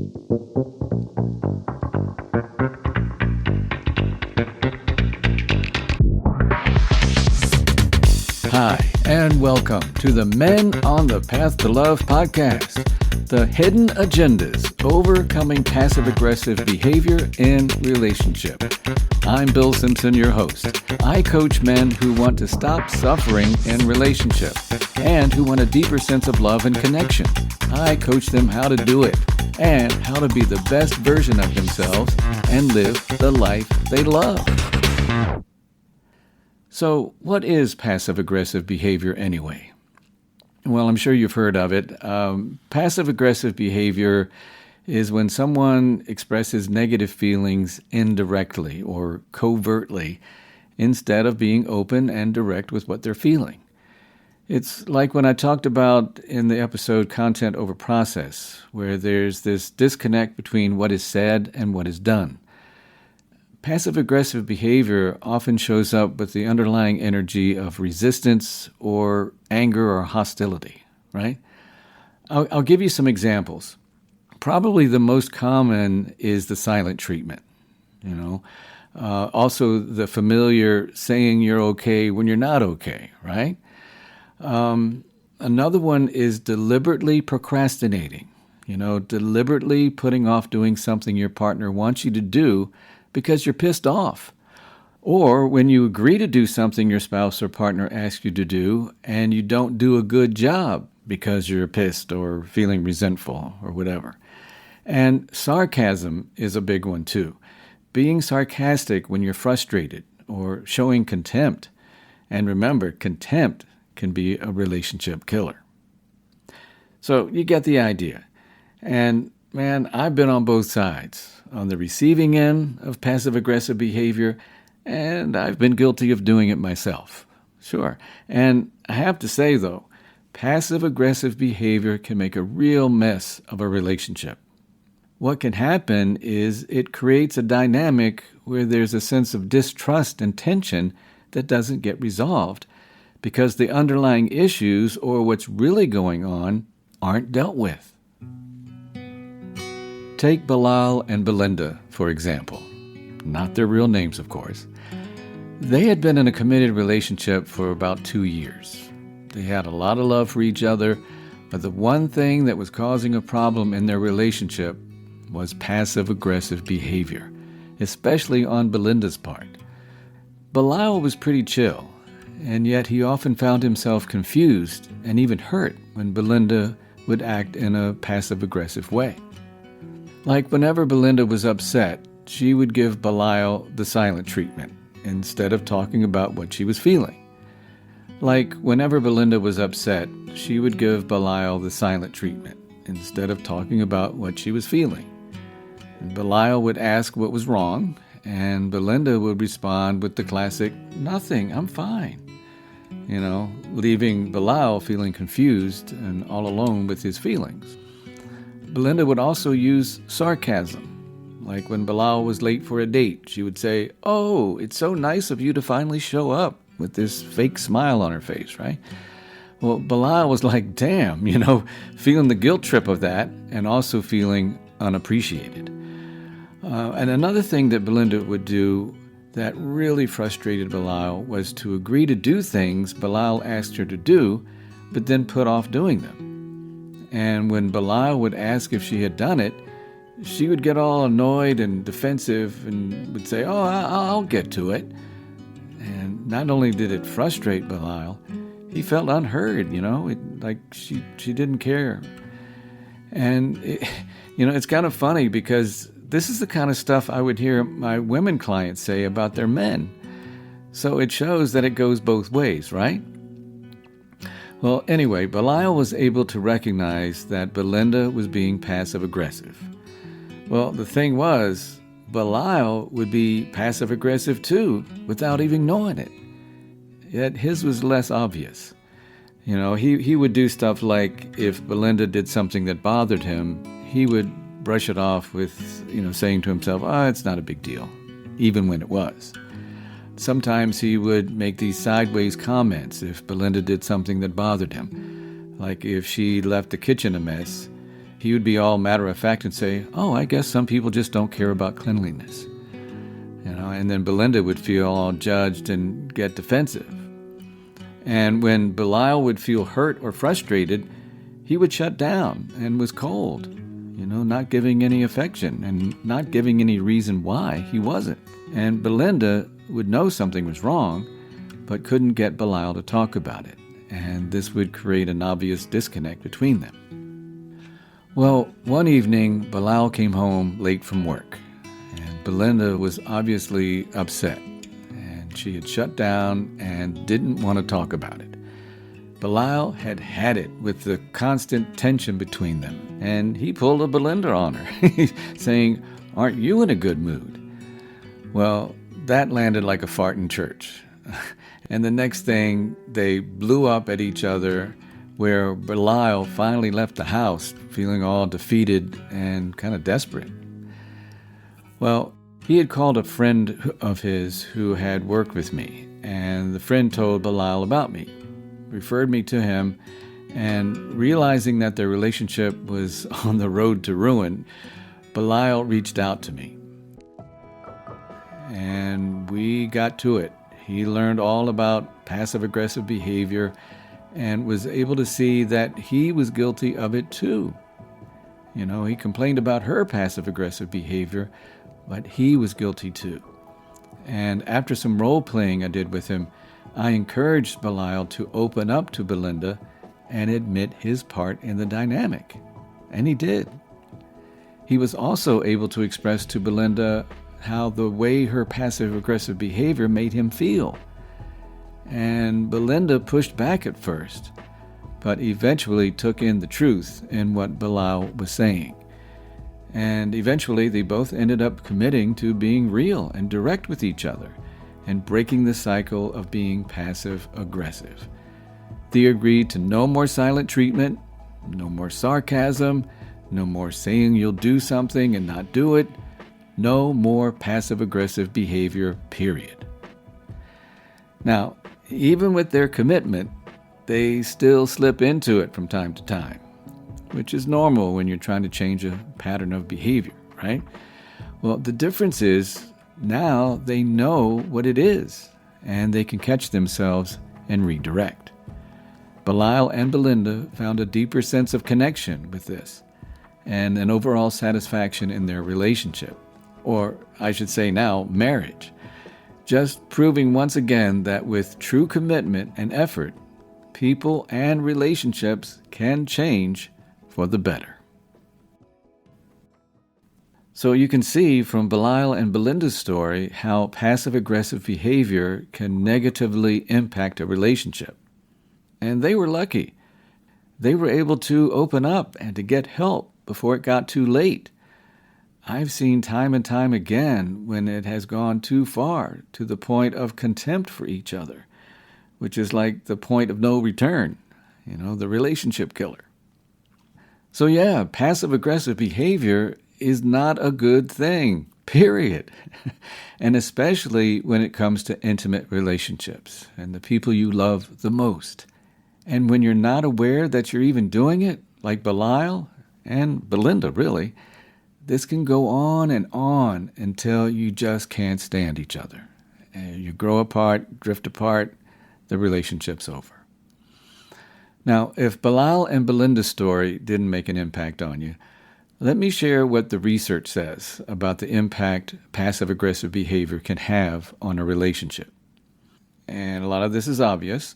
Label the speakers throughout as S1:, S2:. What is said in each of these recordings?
S1: Hi, and welcome to the Men on the Path to Love podcast, the hidden agendas overcoming passive-aggressive behavior in relationship. I'm Bill Simpson, your host. I coach men who want to stop suffering in relationship and who want a deeper sense of love and connection. I coach them how to do it and how to be the best version of themselves and live the life they love. So, what is passive-aggressive behavior anyway? Well, I'm sure you've heard of it. Passive-aggressive behavior is when someone expresses negative feelings indirectly or covertly instead of being open and direct with what they're feeling. It's like when I talked about in the episode Content Over Process, where there's this disconnect between what is said and what is done. Passive-aggressive behavior often shows up with the underlying energy of resistance or anger or hostility, right? I'll give you some examples. Probably the most common is the silent treatment, also the familiar saying you're okay when you're not okay, right? Another one is deliberately procrastinating, deliberately putting off doing something your partner wants you to do because you're pissed off. Or when you agree to do something your spouse or partner asks you to do and you don't do a good job because you're pissed or feeling resentful or whatever. And sarcasm is a big one too. Being sarcastic when you're frustrated or showing contempt. And remember, contempt can be a relationship killer. So you get the idea. And man, I've been on both sides, on the receiving end of passive-aggressive behavior, and I've been guilty of doing it myself. Sure. And I have to say, though, passive-aggressive behavior can make a real mess of a relationship. What can happen is it creates a dynamic where there's a sense of distrust and tension that doesn't get resolved because the underlying issues or what's really going on aren't dealt with. Take Bilal and Belinda, for example. Not their real names, of course. They had been in a committed relationship for about 2 years. They had a lot of love for each other, but the one thing that was causing a problem in their relationship was passive-aggressive behavior, especially on Belinda's part. Bilal was pretty chill, and yet he often found himself confused and even hurt when Belinda would act in a passive-aggressive way. Like whenever Belinda was upset, she would give Bilal the silent treatment instead of talking about what she was feeling. Like whenever Belinda was upset, she would give Bilal the silent treatment instead of talking about what she was feeling. And Bilal would ask what was wrong, and Belinda would respond with the classic, "Nothing, I'm fine." Leaving Bilal feeling confused and all alone with his feelings. Belinda would also use sarcasm. Like when Bilal was late for a date, she would say, "Oh, it's so nice of you to finally show up," with this fake smile on her face, right? Well, Bilal was like, damn, feeling the guilt trip of that and also feeling unappreciated. And another thing that Belinda would do that really frustrated Bilal was to agree to do things Bilal asked her to do, but then put off doing them. And when Bilal would ask if she had done it, she would get all annoyed and defensive and would say, "Oh, I'll get to it." And not only did it frustrate Bilal, he felt unheard, like she didn't care. And, it's kind of funny because this is the kind of stuff I would hear my women clients say about their men. So it shows that it goes both ways, right? Well, anyway, Bilal was able to recognize that Belinda was being passive-aggressive. Well, the thing was, Bilal would be passive-aggressive too, without even knowing it. Yet his was less obvious. He would do stuff like if Belinda did something that bothered him, he would brush it off with, saying to himself, it's not a big deal, even when it was. Sometimes he would make these sideways comments if Belinda did something that bothered him. Like if she left the kitchen a mess, he would be all matter of fact and say, "Oh, I guess some people just don't care about cleanliness." And then Belinda would feel all judged and get defensive. And when Bilal would feel hurt or frustrated, he would shut down and was cold, not giving any affection and not giving any reason why he wasn't. And Belinda would know something was wrong, but couldn't get Bilal to talk about it. And this would create an obvious disconnect between them. Well, one evening, Bilal came home late from work, and Belinda was obviously upset, and she had shut down and didn't want to talk about it. Bilal had had it with the constant tension between them, and he pulled a Belinda on her, saying, "Aren't you in a good mood?" Well, that landed like a fart in church. And the next thing, they blew up at each other, where Bilal finally left the house feeling all defeated and kind of desperate. Well, he had called a friend of his who had worked with me, and the friend told Bilal about me, referred me to him, and realizing that their relationship was on the road to ruin, Bilal reached out to me. And we got to it. He learned all about passive-aggressive behavior and was able to see that he was guilty of it too. He complained about her passive-aggressive behavior, but he was guilty too. And after some role-playing I did with him, I encouraged Bilal to open up to Belinda and admit his part in the dynamic. And he did. He was also able to express to Belinda how the way her passive-aggressive behavior made him feel. And Belinda pushed back at first, but eventually took in the truth in what Bilal was saying. And eventually they both ended up committing to being real and direct with each other and breaking the cycle of being passive-aggressive. They agreed to no more silent treatment, no more sarcasm, no more saying you'll do something and not do it, no more passive-aggressive behavior, period. Now, even with their commitment, they still slip into it from time to time, which is normal when you're trying to change a pattern of behavior, right? Well, the difference is now they know what it is, and they can catch themselves and redirect. Bilal and Belinda found a deeper sense of connection with this, and an overall satisfaction in their relationship, or I should say now, marriage. Just proving once again that with true commitment and effort, people and relationships can change for the better. So you can see from Bilal and Belinda's story how passive-aggressive behavior can negatively impact a relationship. And they were lucky. They were able to open up and to get help before it got too late. I've seen time and time again when it has gone too far to the point of contempt for each other, which is like the point of no return, the relationship killer. So yeah, passive-aggressive behavior is not a good thing, period. And especially when it comes to intimate relationships and the people you love the most. And when you're not aware that you're even doing it, like Bilal and Belinda really, this can go on until you just can't stand each other. And you grow apart, drift apart, the relationship's over. Now, if Bilal and Belinda's story didn't make an impact on you, let me share what the research says about the impact passive-aggressive behavior can have on a relationship. And a lot of this is obvious.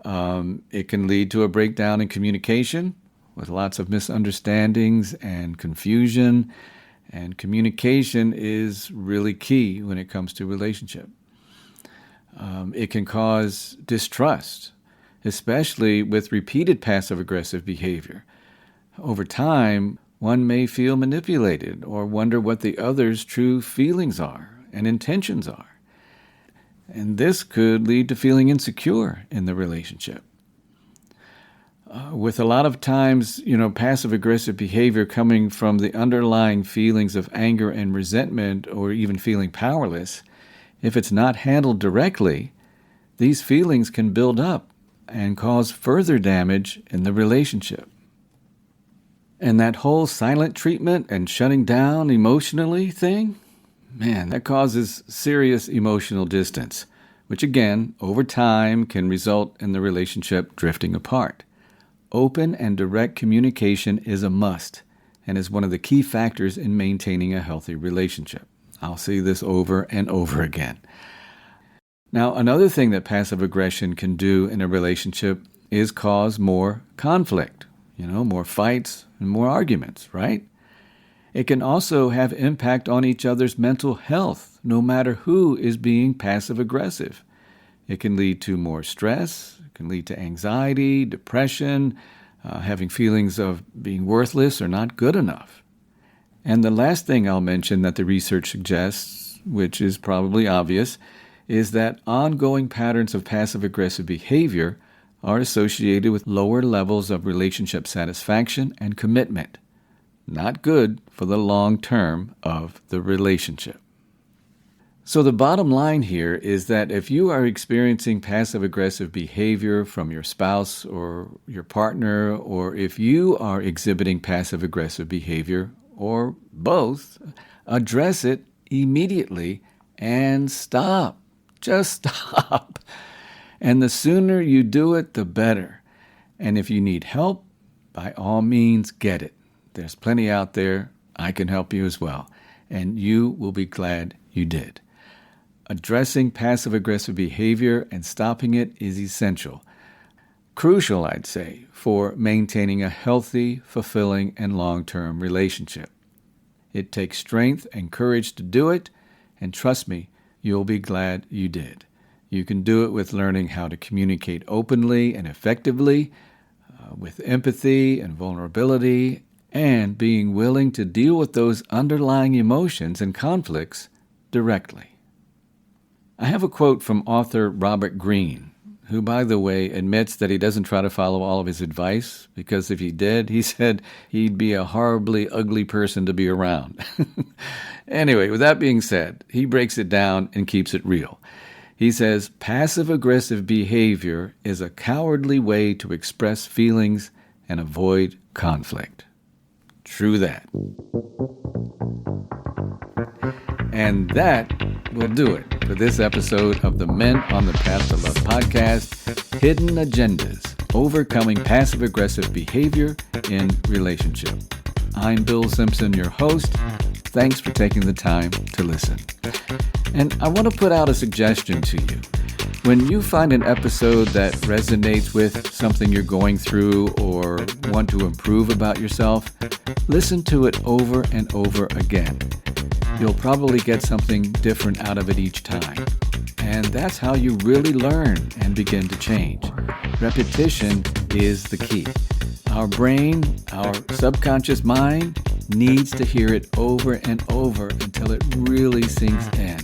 S1: It can lead to a breakdown in communication with lots of misunderstandings and confusion. And communication is really key when it comes to relationship. It can cause distrust, especially with repeated passive-aggressive behavior. Over time, one may feel manipulated or wonder what the other's true feelings are and intentions are. And this could lead to feeling insecure in the relationship. With a lot of times, passive-aggressive behavior coming from the underlying feelings of anger and resentment or even feeling powerless, if it's not handled directly, these feelings can build up and cause further damage in the relationship. And that whole silent treatment and shutting down emotionally thing, man, that causes serious emotional distance, which again, over time, can result in the relationship drifting apart. Open and direct communication is a must and is one of the key factors in maintaining a healthy relationship. I'll see this over and over again. Now, another thing that passive aggression can do in a relationship is cause more conflict, more fights and more arguments, right? It can also have impact on each other's mental health, no matter who is being passive aggressive. It can lead to more stress, it can lead to anxiety, depression, having feelings of being worthless or not good enough. And the last thing I'll mention that the research suggests, which is probably obvious, is that ongoing patterns of passive-aggressive behavior are associated with lower levels of relationship satisfaction and commitment. Not good for the long term of the relationship. So the bottom line here is that if you are experiencing passive-aggressive behavior from your spouse or your partner, or if you are exhibiting passive-aggressive behavior, or both, address it immediately and stop. Just stop. And the sooner you do it, the better. And if you need help, by all means, get it. There's plenty out there. I can help you as well. And you will be glad you did. Addressing passive-aggressive behavior and stopping it is essential. Crucial, I'd say, for maintaining a healthy, fulfilling, and long-term relationship. It takes strength and courage to do it, and trust me, you'll be glad you did. You can do it with learning how to communicate openly and effectively, with empathy and vulnerability, and being willing to deal with those underlying emotions and conflicts directly. I have a quote from author Robert Greene, who, by the way, admits that he doesn't try to follow all of his advice, because if he did, he said he'd be a horribly ugly person to be around. Anyway, with that being said, he breaks it down and keeps it real. He says, passive-aggressive behavior is a cowardly way to express feelings and avoid conflict. True that. And that will do it for this episode of the Men on the Path to Love podcast, Hidden Agendas, Overcoming Passive-Aggressive Behavior in Relationship. I'm Bill Simpson, your host. Thanks for taking the time to listen. And I want to put out a suggestion to you. When you find an episode that resonates with something you're going through or want to improve about yourself, listen to it over and over again. You'll probably get something different out of it each time. And that's how you really learn and begin to change. Repetition is the key. Our brain, our subconscious mind, needs to hear it over and over until it really sinks in.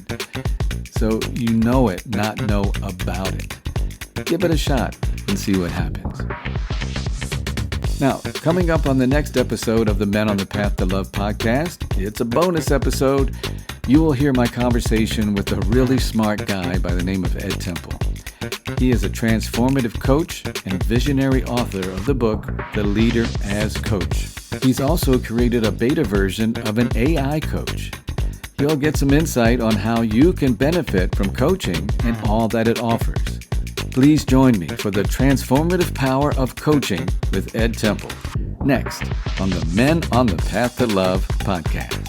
S1: So you know it, not know about it. Give it a shot and see what happens. Now, coming up on the next episode of the Men on the Path to Love podcast, it's a bonus episode. You will hear my conversation with a really smart guy by the name of Ed Temple. He is a transformative coach and visionary author of the book, The Leader as Coach. He's also created a beta version of an AI coach. You'll get some insight on how you can benefit from coaching and all that it offers. Please join me for the transformative power of coaching with Ed Temple, next on the Men on the Path to Love podcast.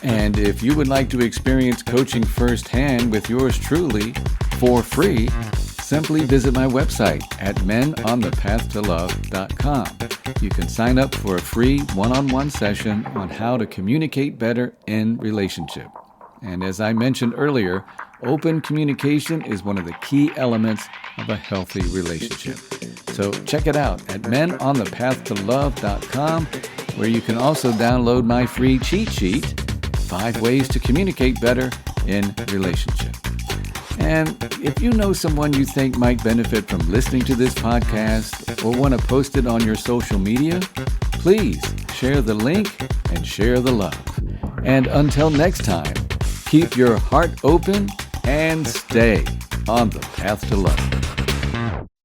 S1: And if you would like to experience coaching firsthand with yours truly for free, simply visit my website at menonthepathtolove.com. You can sign up for a free one-on-one session on how to communicate better in relationship. And as I mentioned earlier, open communication is one of the key elements of a healthy relationship. So check it out at menonthepathtolove.com, where you can also download my free cheat sheet, 5 ways to communicate better in relationship. And if you know someone you think might benefit from listening to this podcast or want to post it on your social media, please share the link and share the love. And until next time, keep your heart open and stay on the path to love.